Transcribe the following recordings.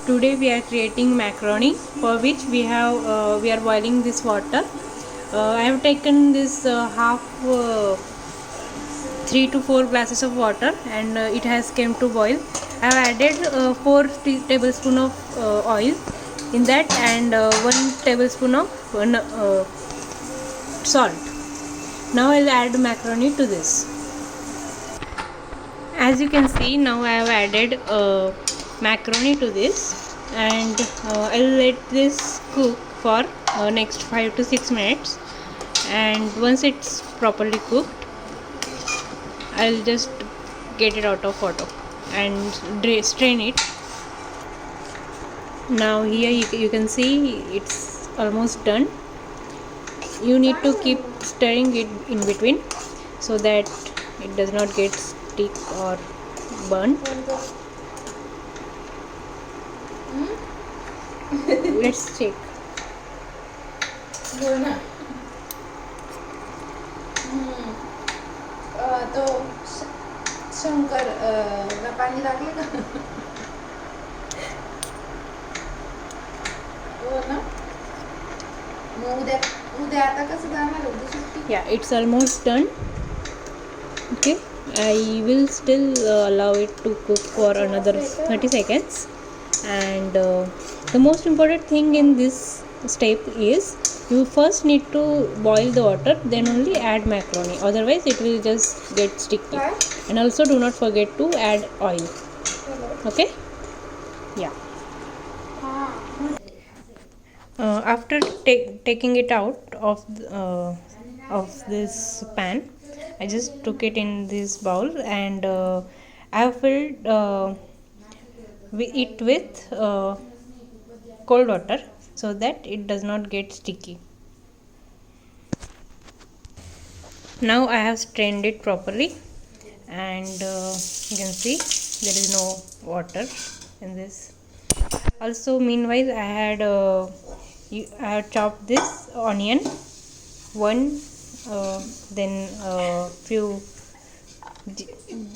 Today we are creating macaroni, for which we are boiling this water. I have taken this half 3 to 4 glasses of water, and it has came to boil. I have added 4 tablespoon of oil in that, and 1 tablespoon of salt. Now I'll add macaroni to this. As you can see, now I have added macaroni to this, and I'll let this cook for next 5 to 6 minutes. And once it's properly cooked, I'll just get it out of water and strain it. Now here you can see it's almost done. You need to keep stirring it in between so that it does not get stick or burn. Let's check. तो शंकर ला पाणी लागले का हो ना मग उद्या आता कसं जाणार उद्या सुट्टी Yeah, it's almost done. Okay, I will still allow it to cook for another 30 seconds. And the most important thing in this step is you first need to boil the water, then only add macaroni, otherwise it will just get sticky. And also do not forget to add oil. Okay, yeah. After taking it out of this pan, I just took it in this bowl, and I have filled it with cold water so that it does not get sticky. Now I have strained it properly, and you can see there is no water in this. Also, meanwhile, I had chopped this onion, one, then few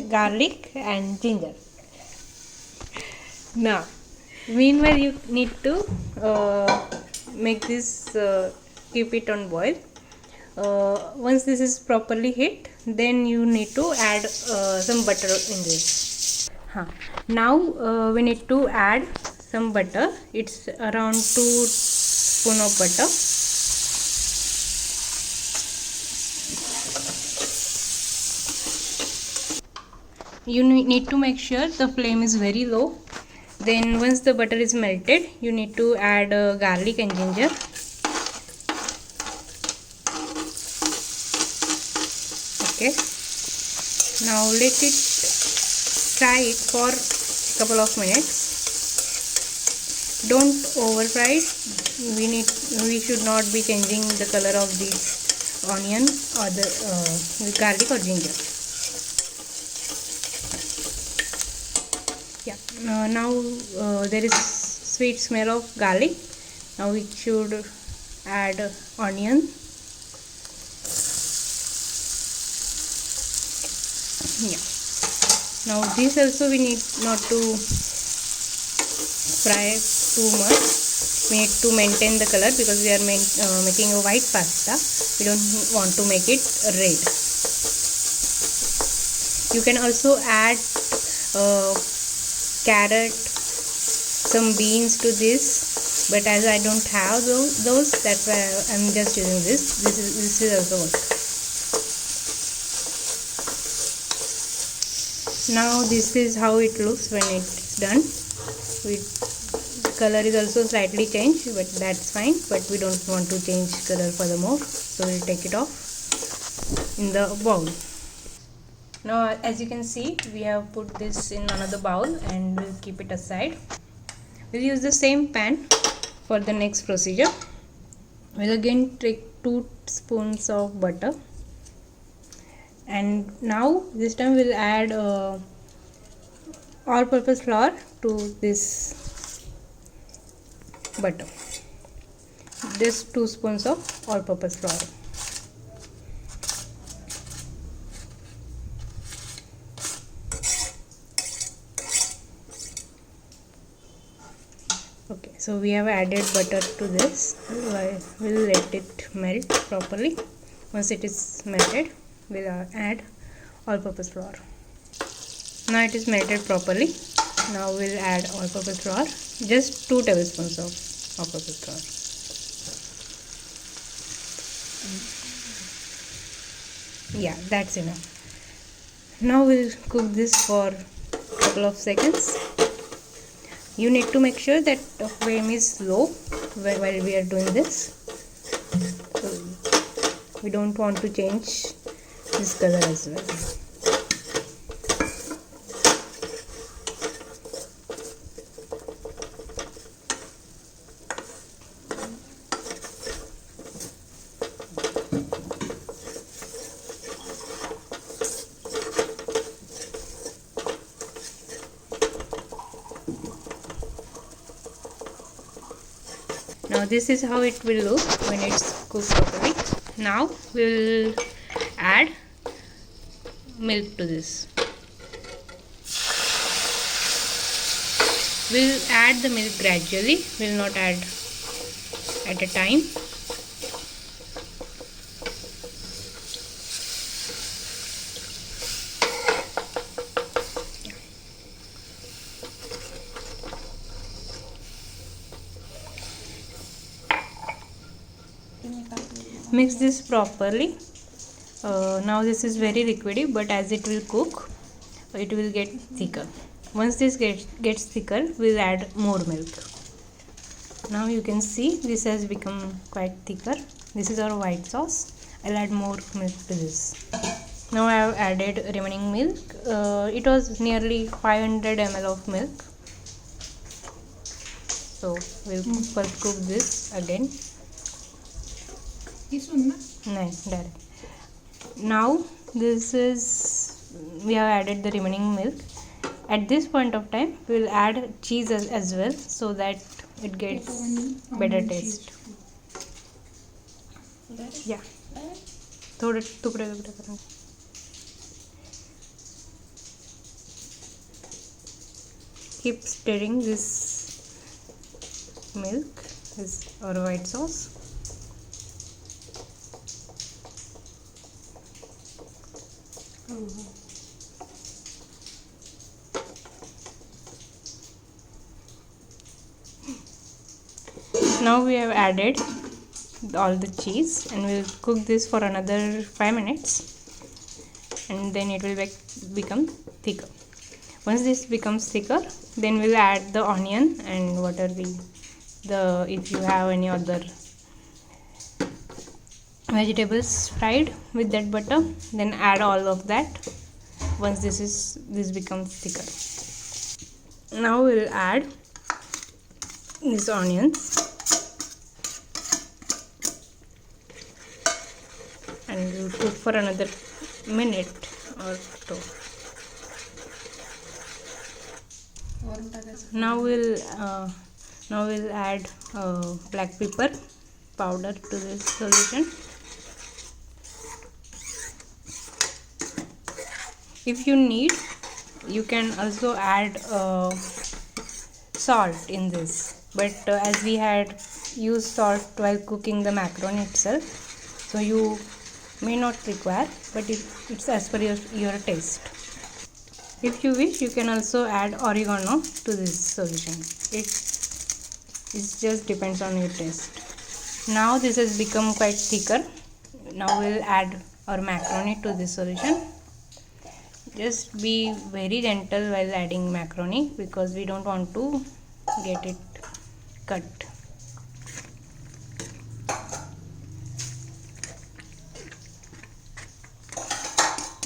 garlic and ginger. Now, meanwhile, you need to make this, keep it on boil. Once this is properly hit, then you need to add some butter in this. Now we need to add some butter. It's around 2 spoon of butter. You need to make sure the flame is very low. Then once the butter is melted, you need to add garlic and ginger. Okay, now let it fry it for a couple of minutes. Don't over fry it. We should not be changing the color of this onion or the garlic or ginger. Yeah, now there is sweet smell of garlic. Now we should add onion. Yeah, now this also we need not to fry too much. We need to maintain the color because we are making a white pasta. We don't want to make it red. You can also add carrot, some beans to this, but as I don't have those, that's why I'm just using this. This is also good. Now this is how it looks when it's done. The color is also slightly changed, but that's fine. But we don't want to change color furthermore, so we'll take it off in the bowl. Now as you can see, we have put this in another bowl and we'll keep it aside. We'll use the same pan for the next procedure. We'll again take 2 spoons of butter, and now this time we'll add all-purpose flour to this butter. Just 2 spoons of all-purpose flour. Okay, so we have added butter to this. We'll let it melt properly. Once it is melted, we'll add all-purpose flour. Now it is melted properly. Now we'll add all-purpose flour. Just 2 tablespoons of all-purpose flour. Yeah, that's enough. Now we'll cook this for a couple of seconds. You need to make sure that the flame is low while we are doing this. So we don't want to change this color as well. Now this is how it will look when it's cooked properly. Now we'll add milk to this. We'll add the milk gradually. We'll not add at a time. Mix this properly. Now this is very liquidy, but as it will cook, it will get thicker. Once this gets thicker, we'll add more milk. Now you can see this has become quite thicker. This is our white sauce. I'll add more milk to this. Now I have added remaining milk. It was nearly 500 ml of milk. So we'll first cook this again. Direct. Now this is, we have added the remaining milk. At this point of time, we will add cheese as well, so that it gets better taste. Yeah. थोड़े टुकड़े करेंगे. Keep stirring this milk, this or white sauce. Now we have added all the cheese and we'll cook this for another 5 minutes, and then it will become thicker. Once this becomes thicker, then we'll add the onion and what are the if you have any other vegetables fried with that butter, then add all of that once this becomes thicker. Now we'll add these onions and we'll cook for another minute or so. Now we'll add black pepper powder to this solution. If you need, you can also add salt in this, but as we had used salt while cooking the macaroni itself, so you may not require, but it's as per your taste. If you wish, you can also add oregano to this solution. It just depends on your taste. Now this has become quite thicker. Now we'll add our macaroni to this solution. Just be very gentle while adding macaroni because we don't want to get it cut.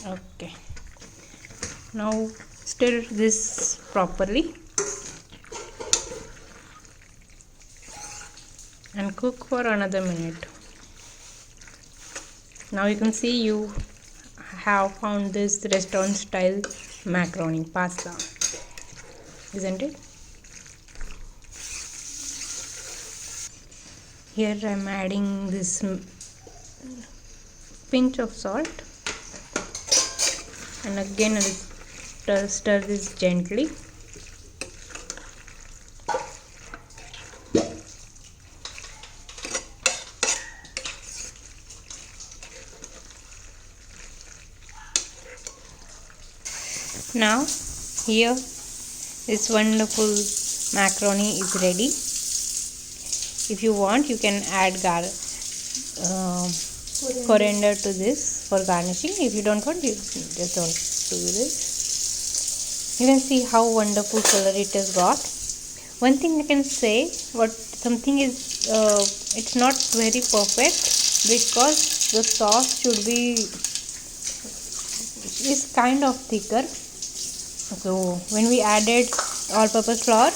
Okay. Now stir this properly and cook for another minute. Now you can see you have found this restaurant style macaroni pasta, isn't it? Here I am adding this pinch of salt and again I'll stir this gently. Now here this wonderful macaroni is ready. If you want, you can add coriander to this for garnishing. If you don't want, you just don't do this. You can see how wonderful color it has got. One thing I can say, something is it's not very perfect because the sauce should be is kind of thicker. So when we added all-purpose flour,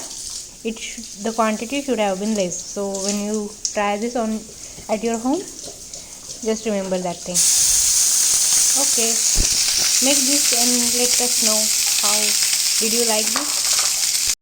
the quantity should have been less. So when you try this on at your home, just remember that thing. Okay, make this and let us know how did you like this.